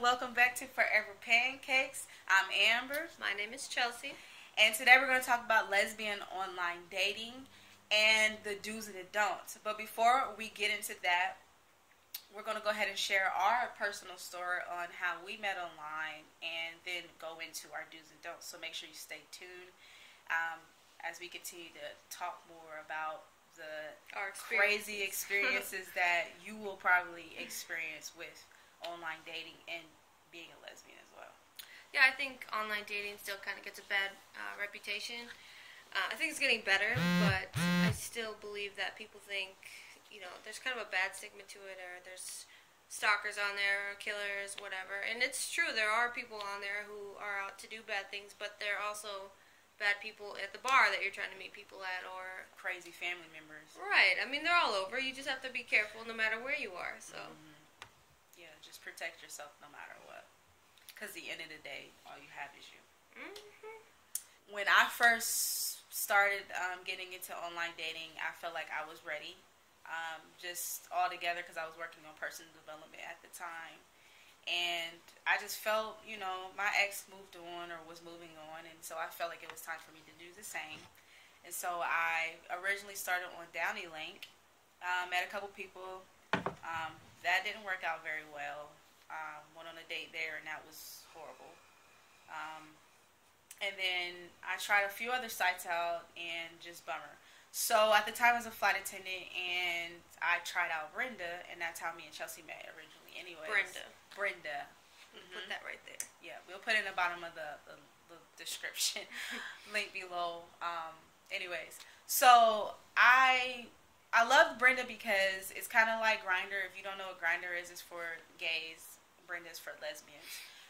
welcome back to Forever Pancakes. I'm Amber. My name is Chelsea. And today we're going to talk about lesbian online dating and the do's and the don'ts. But before we get into that, we're going to go ahead and share our personal story on how we met online and then go into our do's and don'ts. So make sure you stay tuned as we continue to talk more about our crazy experiences that you will probably experience with online dating and being a lesbian as well. Yeah, I think online dating still kind of gets a bad reputation. I think it's getting better, but I still believe that people think, there's kind of a bad stigma to it, or there's stalkers on there, or killers, whatever. And it's true, there are people on there who are out to do bad things, but there are also bad people at the bar that you're trying to meet people at, or crazy family members. Right. I mean, they're all over. You just have to be careful no matter where you are. So yeah, just protect yourself no matter what, because at the end of the day, all you have is you. When I first started getting into online dating, I felt like I was ready, just all together, because I was working on personal development at the time. And I just felt, my ex moved on or was moving on, and so I felt like it was time for me to do the same. And so I originally started on Downey Link, met a couple people. That didn't work out very well. Went on a date there, and that was horrible. And then I tried a few other sites out, and just bummer. So at the time I was a flight attendant, and I tried out Brenda, and that's how me and Chelsea met originally. Anyways, Brenda. Put that right there. Yeah, we'll put it in the bottom of the description, link below. Anyways, so I love Brenda because it's kind of like Grindr. If you don't know what Grindr is, it's for gays. Brenda is for lesbians.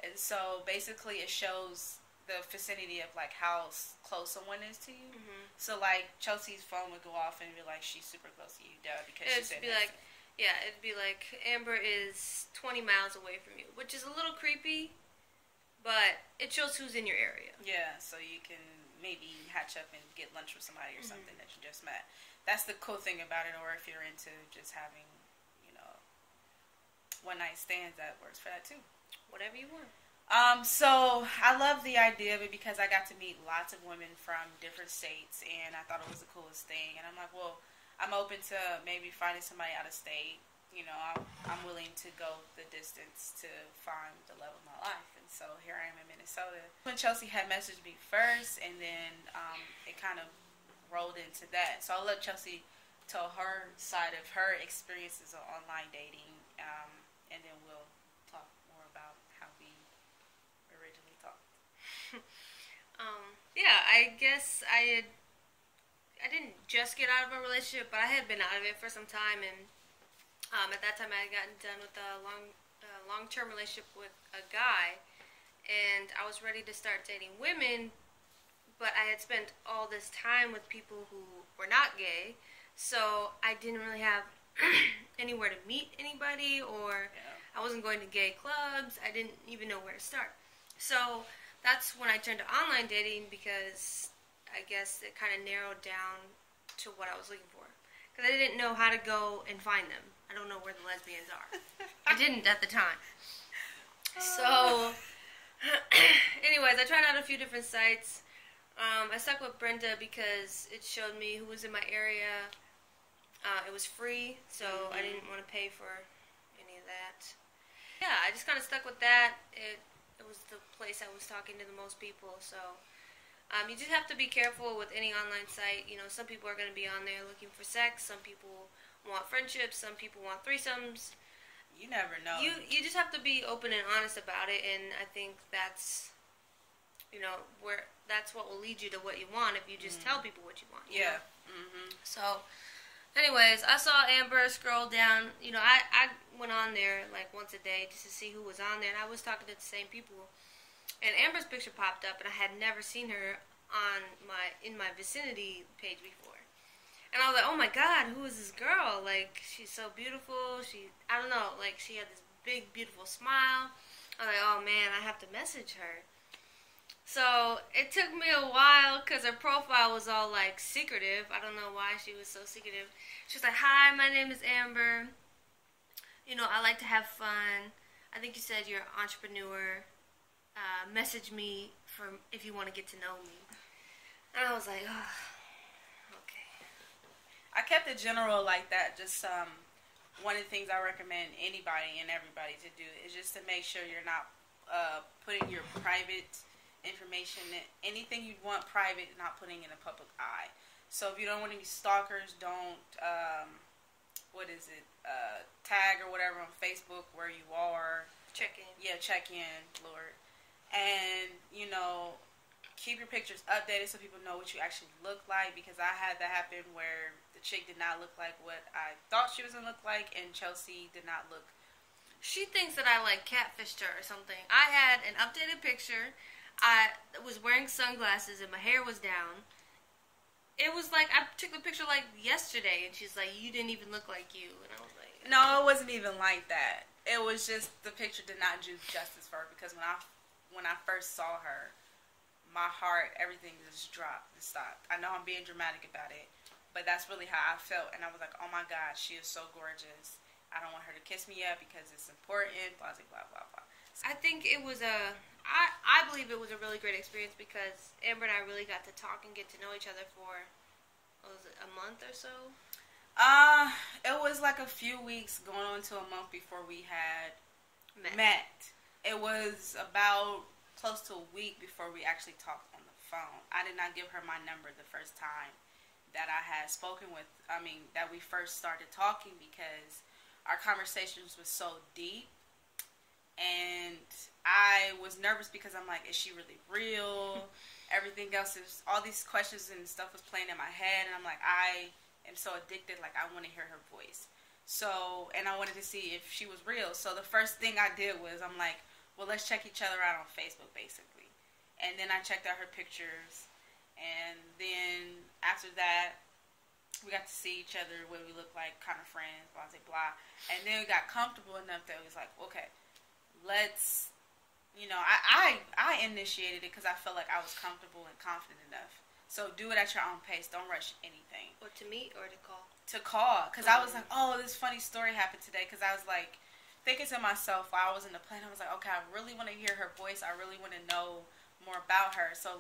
And so basically it shows the vicinity of like how close someone is to you. So like Chelsea's phone would go off and be like, she's super close to you, duh, because she's it'd be like Amber is 20 miles away from you, which is a little creepy, but it shows who's in your area. Yeah, so you can maybe hatch up and get lunch with somebody or something that you just met. That's the cool thing about it. Or if you're into just having, one night stands, that works for that too. Whatever you want. So I love the idea of it because I got to meet lots of women from different states, and I thought it was the coolest thing. And I'm like, well, I'm open to maybe finding somebody out of state. I'm willing to go the distance to find the love of my life. And so here I am in Minnesota. When Chelsea had messaged me first, and then it kind of rolled into that. So I'll let Chelsea tell her side of her experiences of online dating, and then we'll talk more about how we originally talked. Yeah, I guess I didn't just get out of a relationship, but I had been out of it for some time, and at that time I had gotten done with a long-term relationship with a guy, and I was ready to start dating women, but I had spent all this time with people who were not gay, so I didn't really have anywhere to meet anybody, or I wasn't going to gay clubs. I didn't even know where to start. So that's when I turned to online dating, because I guess it kind of narrowed down to what I was looking for. Because I didn't know how to go and find them. I don't know where the lesbians are. I didn't at the time. So, anyways, I tried out a few different sites. I stuck with Brenda because it showed me who was in my area. It was free, so I didn't want to pay for any of that. Yeah, I just kind of stuck with that. It was the place I was talking to the most people, so you just have to be careful with any online site. Some people are going to be on there looking for sex. Some people want friendships. Some people want threesomes. You never know. You just have to be open and honest about it, and I think that's, that's what will lead you to what you want if you just tell people what you want. Yeah. So, anyways, I saw Amber scroll down. I went on there like once a day just to see who was on there, and I was talking to the same people. And Amber's picture popped up, and I had never seen her in my vicinity page before. And I was like, oh my God, who is this girl? Like, she's so beautiful. I don't know, like, she had this big, beautiful smile. I was like, oh man, I have to message her. So it took me a while because her profile was all like secretive. I don't know why she was so secretive. She was like, hi, my name is Amber. I like to have fun. I think you said you're an entrepreneur. Message me if you want to get to know me. And I was like, oh, okay. I kept it general like that. Just one of the things I recommend anybody and everybody to do is just to make sure you're not putting your private information, anything you want private, not putting in a public eye. So if you don't want any stalkers, don't tag or whatever on Facebook where you are. Check in. Yeah, check in, Lord. And, keep your pictures updated so people know what you actually look like, because I had that happen where the chick did not look like what I thought she was going to look like, and Chelsea did not look. She thinks that I catfished her or something. I had an updated picture. I was wearing sunglasses and my hair was down. It was I took the picture yesterday, and she's like, you didn't even look like you. And I was like, no, it wasn't even like that. It was just the picture did not do justice for her, because when I first saw her, my heart, everything just dropped and stopped. I know I'm being dramatic about it, but that's really how I felt. And I was like, oh my God, she is so gorgeous. I don't want her to kiss me yet because it's important, blah, blah, blah, blah. I think it was I believe it was a really great experience because Amber and I really got to talk and get to know each other for, what was it, a month or so? It was a few weeks going on to a month before we had met. It was about close to a week before we actually talked on the phone. I did not give her my number the first time that I had spoken with, that we first started talking, because our conversations were so deep, and I was nervous because I'm like, is she really real? Everything else is, all these questions and stuff was playing in my head, and I'm like, I am so addicted, I want to hear her voice. So, and I wanted to see if she was real. So the first thing I did was, I'm like, well, let's check each other out on Facebook, basically. And then I checked out her pictures. And then after that, we got to see each other, what we looked like, kind of friends, blah, blah, blah. And then we got comfortable enough that it was like, okay, let's, I initiated it because I felt like I was comfortable and confident enough. So do it at your own pace. Don't rush anything. What, to meet or to call? To call. Because I was like, oh, this funny story happened today. Because I was like, thinking to myself while I was in the plane, I was like, okay, I really want to hear her voice. I really want to know more about her. So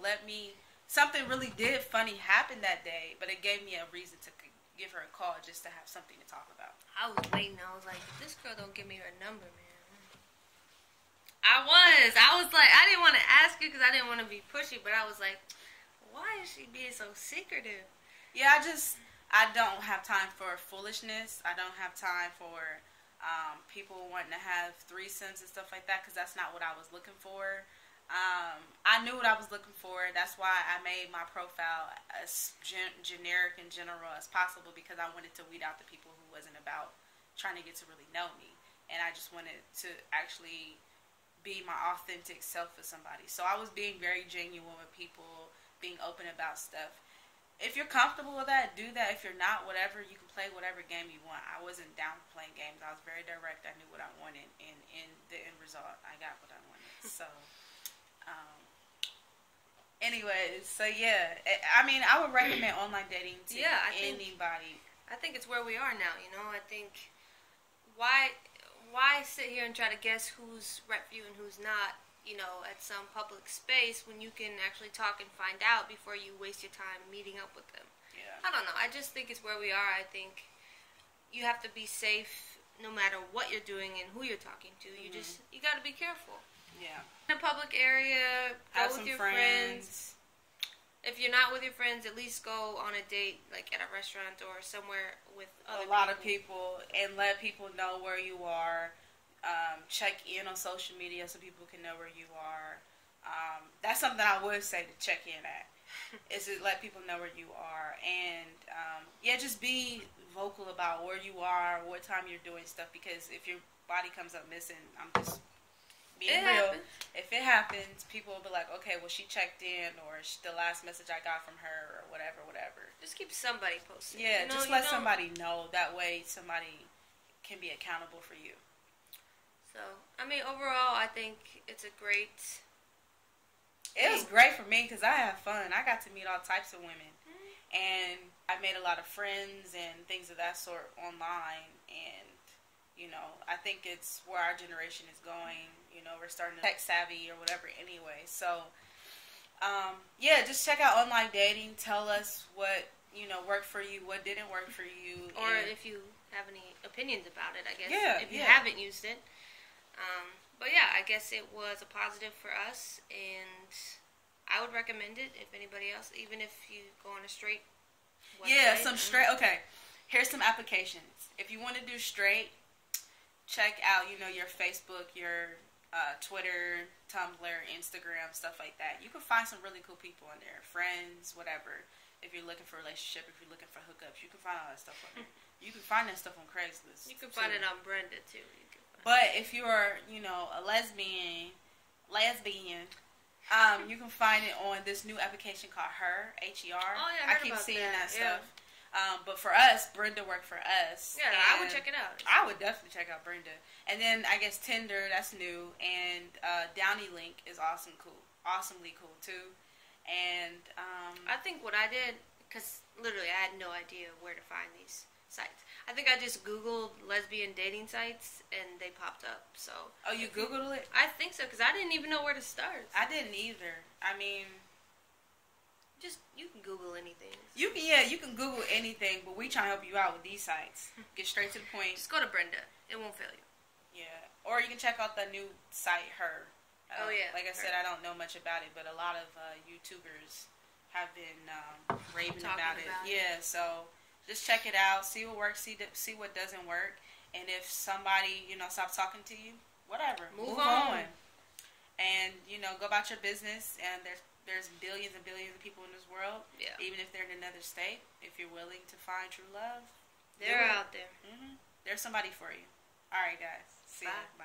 something really did funny happen that day, but it gave me a reason to give her a call just to have something to talk about. I was waiting. I was like, if this girl don't give me her number, man. I was like, I didn't want to ask you because I didn't want to be pushy, but I was like, why is she being so secretive? Yeah, I don't have time for foolishness. I don't have time for people wanting to have threesomes and stuff like that, because that's not what I was looking for. I knew what I was looking for. That's why I made my profile as generic and general as possible, because I wanted to weed out the people who wasn't about trying to get to really know me. And I just wanted to actually be my authentic self with somebody. So I was being very genuine with people, being open about stuff. If you're comfortable with that, do that. If you're not, whatever, you can play whatever game you want. I wasn't down for playing games. I was very direct. I knew what I wanted, and in the end result, I got what I wanted. So, anyways, so yeah, I would recommend online dating to anybody. I think it's where we are now. I think why sit here and try to guess who's right for you and who's not? At some public space when you can actually talk and find out before you waste your time meeting up with them. Yeah. I don't know. I just think it's where we are. I think you have to be safe no matter what you're doing and who you're talking to. You got to be careful. Yeah. In a public area, go with your friends. If you're not with your friends, at least go on a date, at a restaurant or somewhere with other people. A lot of people, and let people know where you are. Check in on social media so people can know where you are. That's something I would say to check in at, is to let people know where you are. And, just be vocal about where you are, what time you're doing stuff, because if your body comes up missing, I'm just being real. Happens. If it happens, people will be like, okay, well, she checked in, or the last message I got from her, or whatever. Just keep somebody posted. Yeah, just let somebody know. That way somebody can be accountable for you. So, overall, I think it's a great... It was great for me because I had fun. I got to meet all types of women. And I made a lot of friends and things of that sort online. And, I think it's where our generation is going. We're starting to tech savvy or whatever anyway. So, just check out online dating. Tell us what, worked for you, what didn't work for you. Or if you have any opinions about it, I guess. Yeah, if you haven't used it. But yeah, I guess it was a positive for us, and I would recommend it if anybody else, even if you go on a straight website. Yeah, okay. Here's some applications. If you want to do straight, check out, your Facebook, your Twitter, Tumblr, Instagram, stuff like that. You can find some really cool people on there, friends, whatever. If you're looking for a relationship, if you're looking for hookups, you can find all that stuff on there. You can find that stuff on Craigslist. You can find it on Brenda, too. But if you're, a lesbian, you can find it on this new application called Her, H-E-R. Oh, yeah, I keep seeing that stuff. But for us, Brenda worked for us. Yeah, I would check it out. I would definitely check out Brenda. And then I guess Tinder, that's new. And Downy Link is awesomely cool too. And I think what I did, because literally I had no idea where to find these sites. I think I just Googled lesbian dating sites and they popped up. So. Oh, you Googled it? I think so, because I didn't even know where to start. I didn't either. I mean, you can Google anything. You can Google anything, but we try to help you out with these sites. Get straight to the point. Just go to Brenda. It won't fail you. Yeah. Or you can check out the new site, Her. Like I said, I don't know much about it, but a lot of YouTubers have been raving about it. Yeah, so just check it out. See what works, see what doesn't work. And if somebody, stops talking to you, whatever. Move on. And, go about your business. And there's billions and billions of people in this world. Yeah. Even if they're in another state, if you're willing to find true love, they're out there. There's somebody for you. All right, guys. See ya. Bye.